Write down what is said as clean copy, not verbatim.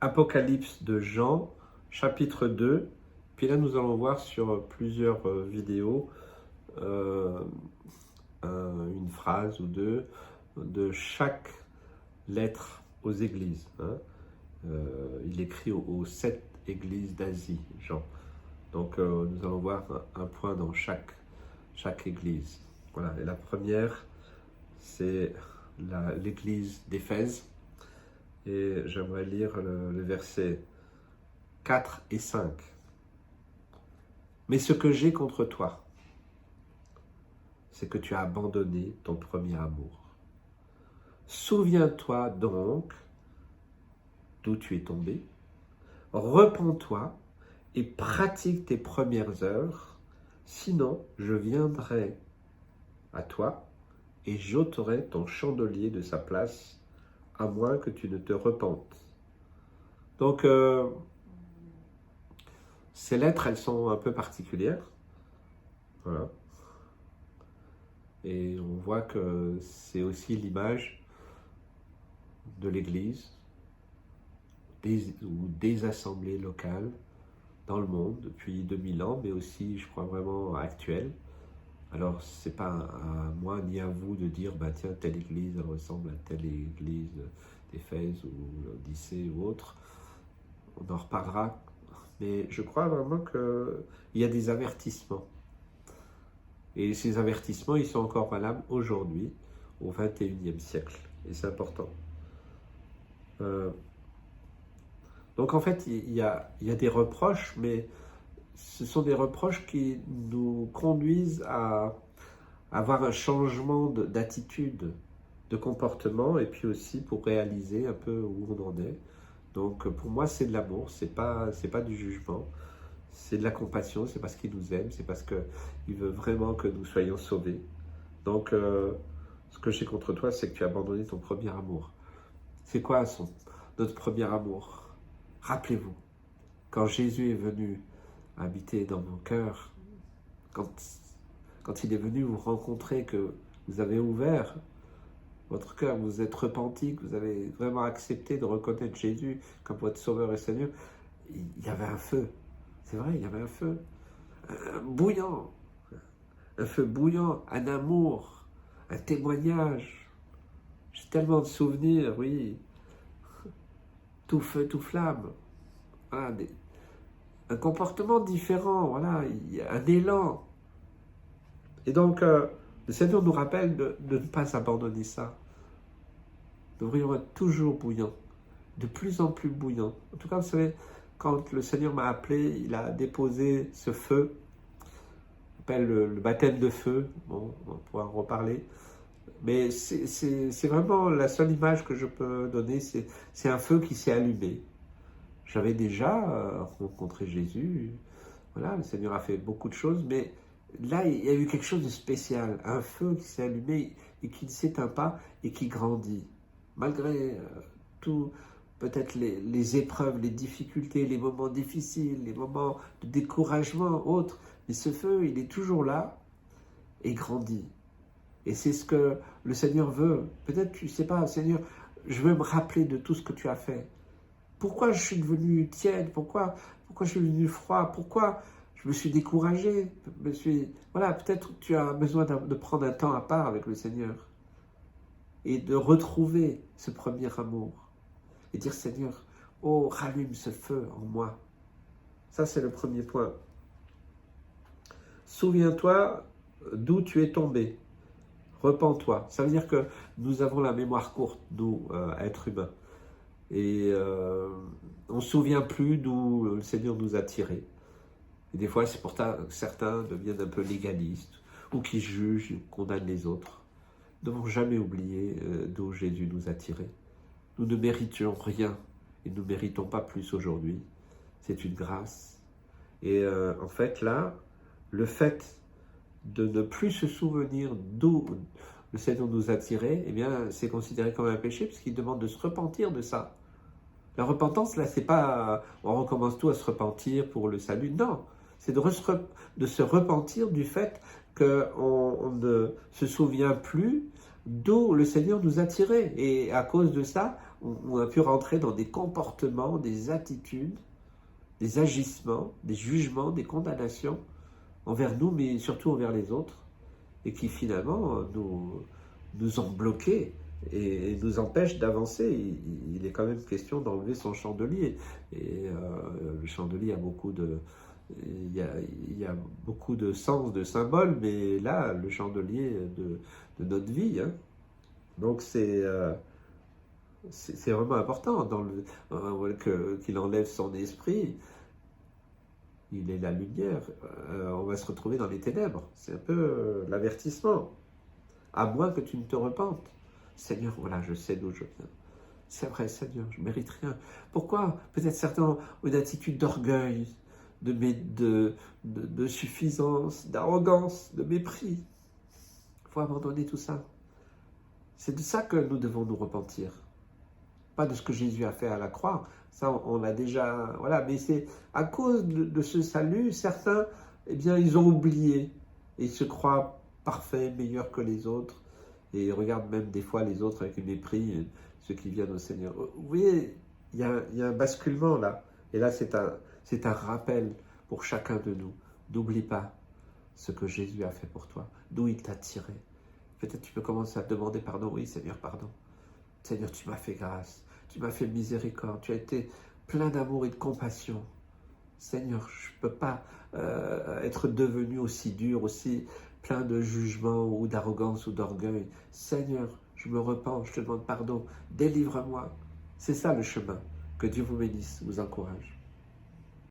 Apocalypse de Jean, chapitre 2. Puis là, nous allons voir sur plusieurs vidéos euh, une phrase ou deux de chaque lettre aux églises. Il écrit aux 7 églises d'Asie, Jean. Donc, nous allons voir un point dans chaque église. Voilà. Et la première, c'est l'église d'Éphèse. Et j'aimerais lire le verset 4 et 5. Mais ce que j'ai contre toi, c'est que tu as abandonné ton premier amour. Souviens-toi donc d'où tu es tombé, repens-toi et pratique tes premières œuvres, sinon je viendrai à toi et j'ôterai ton chandelier de sa place, à moins que tu ne te repentes. Donc, ces lettres, elles sont un peu particulières. Voilà. Et on voit que c'est aussi l'image de l'Église ou des assemblées locales dans le monde depuis 2000 ans, mais aussi, je crois, vraiment actuelles. Alors, ce n'est pas à moi ni à vous de dire, bah, tiens, telle église elle ressemble à telle église d'Éphèse ou d'Odyssée ou autre. On en reparlera. Mais je crois vraiment qu'il y a des avertissements. Et ces avertissements, ils sont encore valables aujourd'hui, au XXIe siècle. Et c'est important. Donc en fait, il y a des reproches, mais ce sont des reproches qui nous conduisent à avoir un changement d'attitude, de comportement, et puis aussi pour réaliser un peu où on en est. Donc pour moi, c'est de l'amour, c'est pas du jugement, c'est de la compassion, c'est parce qu'il nous aime, c'est parce qu'il veut vraiment que nous soyons sauvés. Donc ce que j'ai contre toi, c'est que tu as abandonné ton premier amour. C'est quoi notre premier amour? Rappelez-vous, quand Jésus est venu habiter dans vos cœurs, quand il est venu vous rencontrer, que vous avez ouvert votre cœur, vous êtes repenti, que vous avez vraiment accepté de reconnaître Jésus comme votre Sauveur et Seigneur, il y avait un feu. C'est vrai, il y avait un feu bouillant, un feu bouillant, un amour, un témoignage. J'ai tellement de souvenirs, oui, tout feu, tout flamme. Voilà, un comportement différent, voilà, il y a un élan. Et donc, le Seigneur nous rappelle de ne pas abandonner ça. Nous devrions être toujours bouillants, de plus en plus bouillants. En tout cas, vous savez, quand le Seigneur m'a appelé, il a déposé ce feu, on appelle le baptême de feu, bon, on va pouvoir en reparler, mais c'est vraiment la seule image que je peux donner, c'est un feu qui s'est allumé. J'avais déjà rencontré Jésus, voilà, le Seigneur a fait beaucoup de choses, mais là, il y a eu quelque chose de spécial, un feu qui s'est allumé et qui ne s'éteint pas et qui grandit. Malgré tout, peut-être les épreuves, les difficultés, les moments difficiles, les moments de découragement, autres, mais ce feu, il est toujours là et grandit. Et c'est ce que le Seigneur veut. Peut-être tu ne sais pas, Seigneur, je veux me rappeler de tout ce que tu as fait. Pourquoi je suis devenu tiède? Pourquoi je suis devenu froid? Pourquoi je me suis découragé? Voilà, peut-être tu as besoin de prendre un temps à part avec le Seigneur et de retrouver ce premier amour et dire, Seigneur, oh, rallume ce feu en moi. Ça, c'est le premier point. Souviens-toi d'où tu es tombé. Repens-toi. Ça veut dire que nous avons la mémoire courte, nous, êtres humains. Et on ne se souvient plus d'où le Seigneur nous a tirés. Et des fois, c'est pour ça que certains deviennent un peu légalistes ou qui jugent, condamnent les autres. Nous ne devons jamais oublier d'où Jésus nous a tirés. Nous ne méritions rien et nous ne méritons pas plus aujourd'hui. C'est une grâce. Et en fait, là, le fait de ne plus se souvenir d'où le Seigneur nous a tirés, eh bien, c'est considéré comme un péché puisqu'il demande de se repentir de ça. La repentance, là, c'est pas on recommence tout à se repentir pour le salut. Non, c'est de se repentir du fait qu'on ne se souvient plus d'où le Seigneur nous a tirés. Et à cause de ça, on a pu rentrer dans des comportements, des attitudes, des agissements, des jugements, des condamnations envers nous, mais surtout envers les autres, et qui finalement nous ont bloqués et nous empêchent d'avancer. Il est quand même question d'enlever son chandelier. Et le chandelier a beaucoup de... Il y a beaucoup de sens, de symboles, mais là, le chandelier de notre vie. Hein. Donc c'est vraiment important qu'il enlève son esprit. Il est la lumière. On va se retrouver dans les ténèbres. C'est un peu l'avertissement. À moins que tu ne te repentes. Seigneur, voilà, je sais d'où je viens. C'est vrai, Seigneur, je ne mérite rien. Pourquoi? Peut-être certains ont une attitude d'orgueil, de suffisance, d'arrogance, de mépris. Il faut abandonner tout ça. C'est de ça que nous devons nous repentir. Pas de ce que Jésus a fait à la croix. Ça, on l'a déjà... Voilà, mais c'est à cause de ce salut, certains, eh bien, ils ont oublié. Et ils se croient parfaits, meilleurs que les autres. Et ils regardent même des fois les autres avec mépris, ceux qui viennent au Seigneur. Vous voyez, il y a un basculement là. Et là, c'est un rappel pour chacun de nous. N'oublie pas ce que Jésus a fait pour toi, d'où il t'a tiré. Peut-être tu peux commencer à te demander pardon. Oui, Seigneur, pardon. Seigneur, tu m'as fait grâce, tu m'as fait miséricorde, tu as été plein d'amour et de compassion. Seigneur, je ne peux pas être devenu aussi dur, aussi plein de jugement ou d'arrogance ou d'orgueil. Seigneur, je me repens, je te demande pardon, délivre-moi. C'est ça le chemin. Que Dieu vous bénisse, vous encourage.